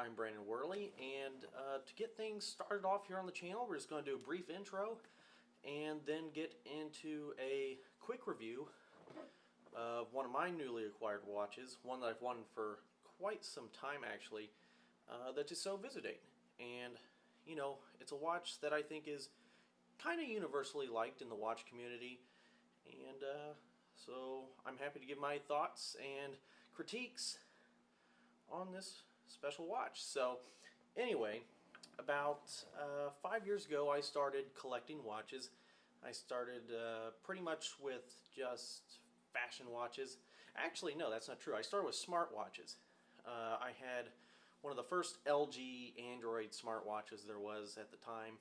I'm Brandon Wehrley, and to get things started off here on the channel, we're just going to do a brief intro and then get into a quick review of one of my newly acquired watches, one that I've wanted for quite some time actually, the Tissot Visodate. And you know, it's a watch that I think is kind of universally liked in the watch community, and so I'm happy to give my thoughts and critiques on this special watch. So anyway, about 5 years ago I started collecting watches. I started pretty much with just fashion watches. Actually, no, that's not true. I started with smart watches. I had one of the first LG Android smartwatches there was at the time,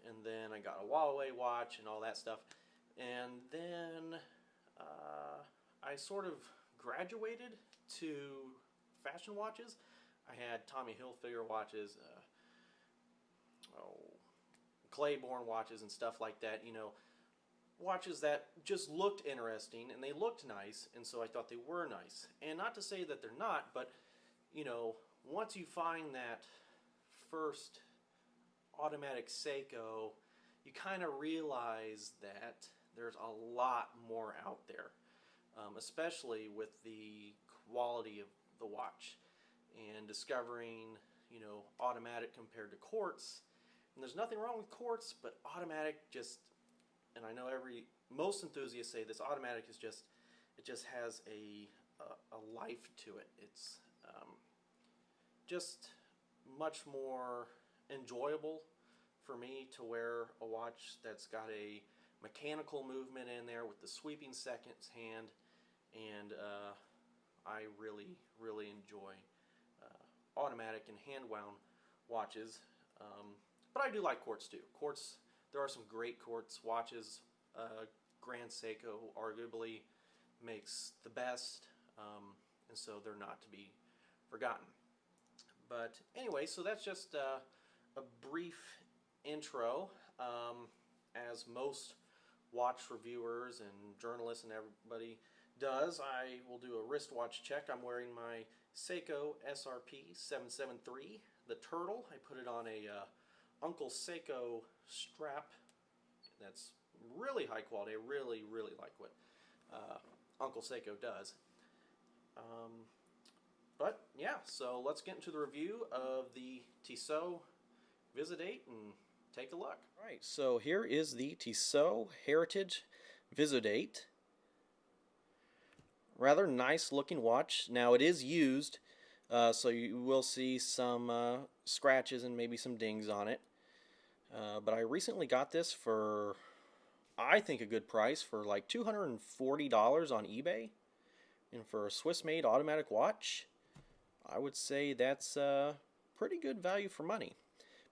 and then I got a Huawei watch and all that stuff, and then I sort of graduated to fashion watches. I had Tommy Hilfiger watches, Claiborne watches and stuff like that, you know, watches that just looked interesting and they looked nice, and so I thought they were nice. And not to say that they're not, but you know, once you find that first automatic Seiko, you kind of realize that there's a lot more out there, especially with the quality of the watch and discovering, you know, automatic compared to quartz. And there's nothing wrong with quartz, but automatic just, and I know most enthusiasts say this, automatic is just, it just has a life to it. It's just much more enjoyable for me to wear a watch that's got a mechanical movement in there with the sweeping seconds hand, and I really enjoy automatic and hand wound watches, but I do like quartz too. Quartz, there are some great quartz watches. Grand Seiko arguably makes the best, and so they're not to be forgotten. But anyway, so that's just a brief intro. As most watch reviewers and journalists and everybody does, I will do a wristwatch check. I'm wearing my Seiko SRP 773, the turtle. I put it on a Uncle Seiko strap that's really high quality. I really like what Uncle Seiko does. But yeah, so let's get into the review of the Tissot Visodate and take a look. Alright, so here is the Tissot Heritage Visodate. Rather nice looking watch. Now it is used, so you will see some scratches and maybe some dings on it. But I recently got this for, I think, a good price, for like $240 on eBay. And for a Swiss-made automatic watch, I would say that's pretty good value for money.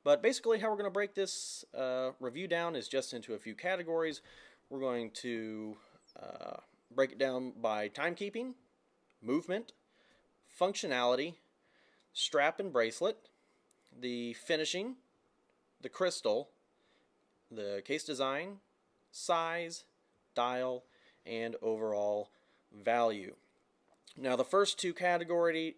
But basically how we're going to break this review down is just into a few categories. We're going to break it down by timekeeping, movement, functionality, strap and bracelet, the finishing, the crystal, the case design, size, dial, and overall value. Now the first two categories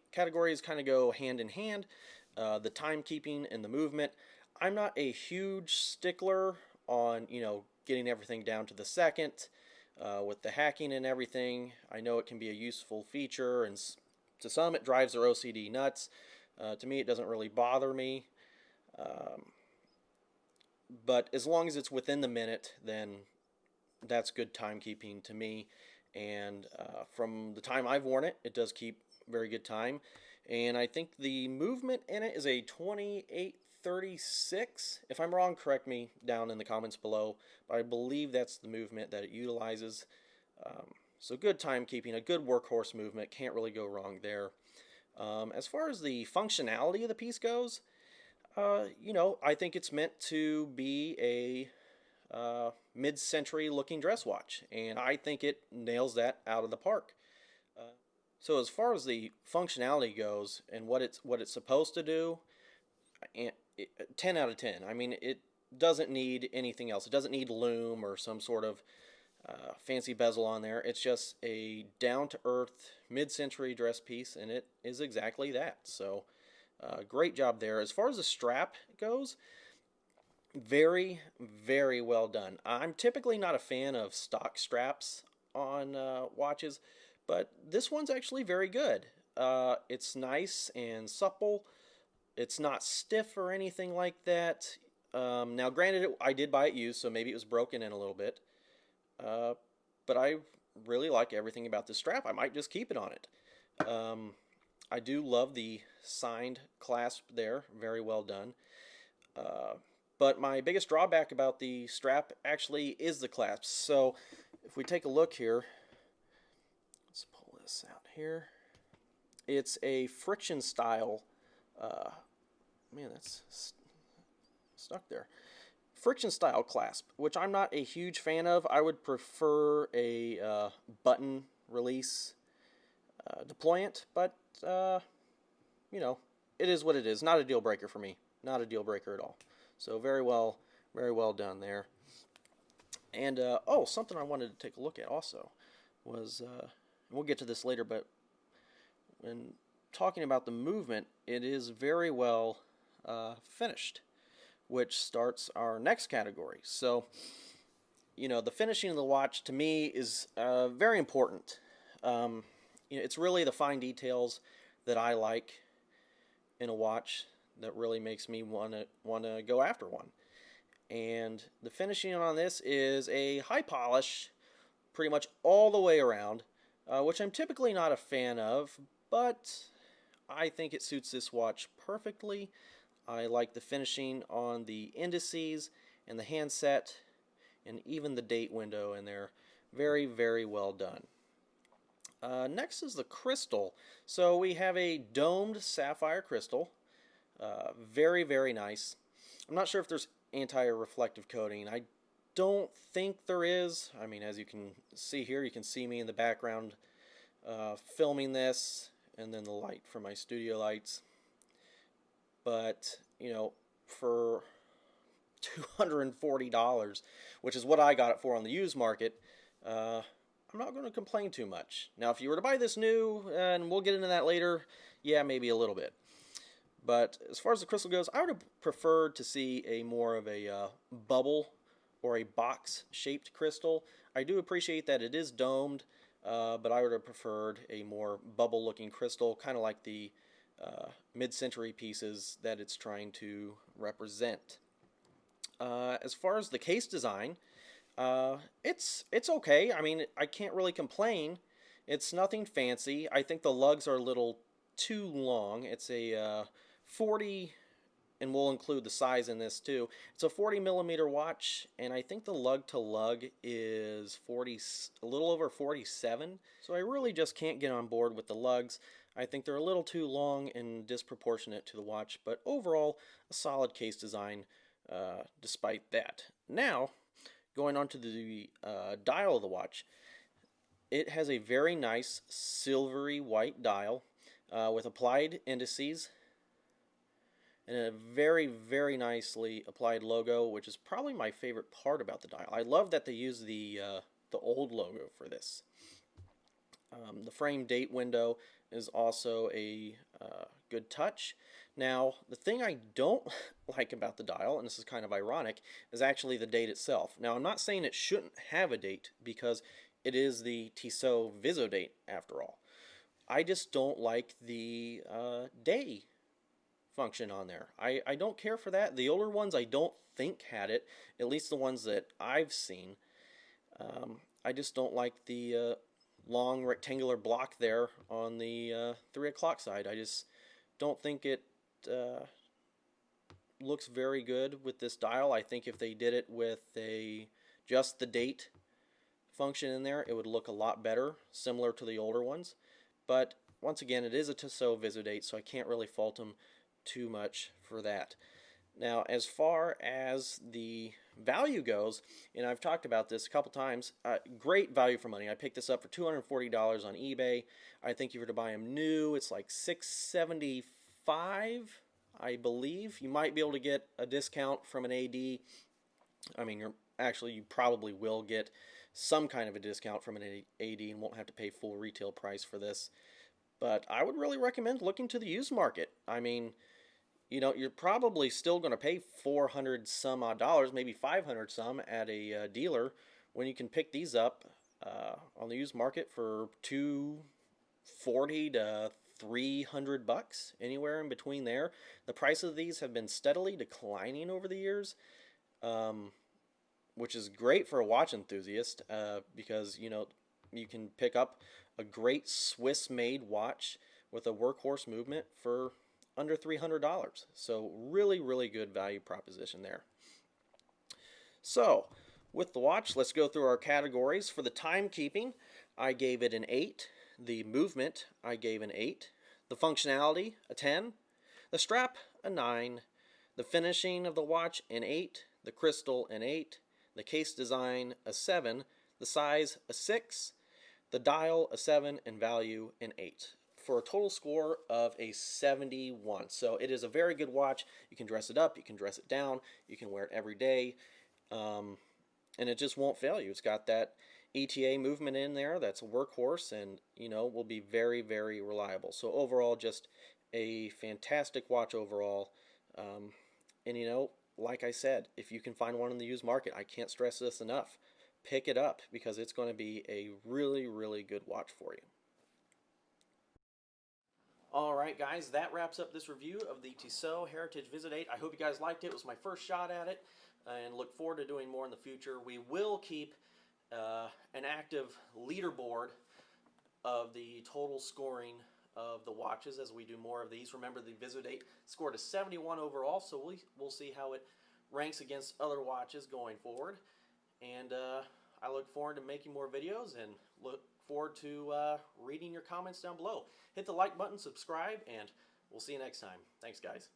kind of go hand in hand, the timekeeping and the movement. I'm not a huge stickler on, you know, getting everything down to the second with the hacking and everything. I know it can be a useful feature, and to some it drives their OCD nuts. To me it doesn't really bother me. But as long as it's within the minute, then that's good timekeeping to me. And from the time I've worn it, it does keep very good time. And I think the movement in it is a 2836. If I'm wrong, correct me down in the comments below. But I believe that's the movement that it utilizes. So good timekeeping, a good workhorse movement. Can't really go wrong there. As far as the functionality of the piece goes, you know, I think it's meant to be a mid-century looking dress watch, and I think it nails that out of the park. So as far as the functionality goes and what it's supposed to do, 10 out of 10. I mean, it doesn't need anything else. It doesn't need loom or some sort of fancy bezel on there. It's just a down-to-earth mid-century dress piece, and it is exactly that. So Great job there. As far as the strap goes, very, very well done. I'm typically not a fan of stock straps on watches, but this one's actually very good. It's nice and supple. It's not stiff or anything like that. Now, granted, I did buy it used, so maybe it was broken in a little bit. Uh, but I really like everything about this strap. I might just keep it on it. I do love the signed clasp there. Very well done. But my biggest drawback about the strap actually is the clasp. So if we take a look here, let's pull this out here. It's a friction style. Man, that's stuck there. Friction style clasp, which I'm not a huge fan of. I would prefer a button release deployant, but you know, it is what it is. Not a deal breaker for me. Not a deal breaker at all. So very well done there. And oh, something I wanted to take a look at also was, and we'll get to this later, but when talking about the movement, it is very well finished, which starts our next category. So, you know, the finishing of the watch to me is very important. You know, it's really the fine details that I like in a watch that really makes me want to go after one. And the finishing on this is a high polish, pretty much all the way around, which I'm typically not a fan of, but I think it suits this watch perfectly. I like the finishing on the indices and the handset and even the date window in there. Very, very well done. Next is the crystal. So we have a domed sapphire crystal. Very, very nice. I'm not sure if there's anti-reflective coating. I don't think there is. I mean, as you can see here, you can see me in the background filming this, and then the light from my studio lights. But, you know, for $240, which is what I got it for on the used market, I'm not going to complain too much. Now, if you were to buy this new, and we'll get into that later, yeah, maybe a little bit. But as far as the crystal goes, I would have preferred to see a more of a bubble or a box-shaped crystal. I do appreciate that it is domed, but I would have preferred a more bubble-looking crystal, kind of like the mid-century pieces that it's trying to represent. As far as the case design, it's okay. I mean, I can't really complain. It's nothing fancy. I think the lugs are a little too long. It's a 40, and we'll include the size in this too. It's a 40 millimeter watch, and I think the lug to lug is a little over 47. So I really just can't get on board with the lugs. I think they're a little too long and disproportionate to the watch, but overall a solid case design despite that. Now, going on to the dial of the watch, it has a very nice silvery white dial with applied indices and a very, very nicely applied logo, which is probably my favorite part about the dial. I love that they use the old logo for this. The frame date window is also a good touch. Now, the thing I don't like about the dial, and this is kind of ironic, is actually the date itself. Now, I'm not saying it shouldn't have a date, because it is the Tissot Visodate, after all. I just don't like the day function on there. I don't care for that. The older ones I don't think had it, at least the ones that I've seen. I just don't like the long rectangular block there on the 3 o'clock side. I just don't think it looks very good with this dial. I think if they did it with just the date function in there, it would look a lot better, similar to the older ones. But once again, it is a Tissot Visodate, so I can't really fault them too much for that. Now, as far as the value goes, and I've talked about this a couple times, great value for money. I picked this up for $240 on eBay. I think if you were to buy them new, it's like $675, I believe. You might be able to get a discount from an AD. I mean, you probably will get some kind of a discount from an AD and won't have to pay full retail price for this. But I would really recommend looking to the used market. I mean, you know, you're probably still going to pay 400 some odd dollars, maybe 500 some at a dealer, when you can pick these up on the used market for 240 to 300 bucks, anywhere in between there. The price of these have been steadily declining over the years, um, which is great for a watch enthusiast, because you know you can pick up a great Swiss-made watch with a workhorse movement for under $300. So really, really good value proposition there. So with the watch, let's go through our categories. For the timekeeping, I gave it an 8. The movement, I gave an 8. The functionality, a 10. The strap, a 9. The finishing of the watch, an 8. The crystal, an 8. The case design, a 7. The size, a 6. The dial, a 7. And value, an 8. For a total score of a 71. So it is a very good watch. You can dress it up, you can dress it down, you can wear it every day, and it just won't fail you. It's got that ETA movement in there that's a workhorse, and you know, will be very, very reliable. So overall, just a fantastic watch overall. And you know, like I said, if you can find one in the used market, I can't stress this enough. Pick it up, because it's going to be a really, really good watch for you. Alright guys, that wraps up this review of the Tissot Heritage Visodate. I hope you guys liked it. It was my first shot at it, and look forward to doing more in the future. We will keep an active leaderboard of the total scoring of the watches as we do more of these. Remember, the Visodate scored a 71 overall, so we'll see how it ranks against other watches going forward. And I look forward to making more videos, and look forward to reading your comments down below. Hit the like button, subscribe, and we'll see you next time. Thanks, guys.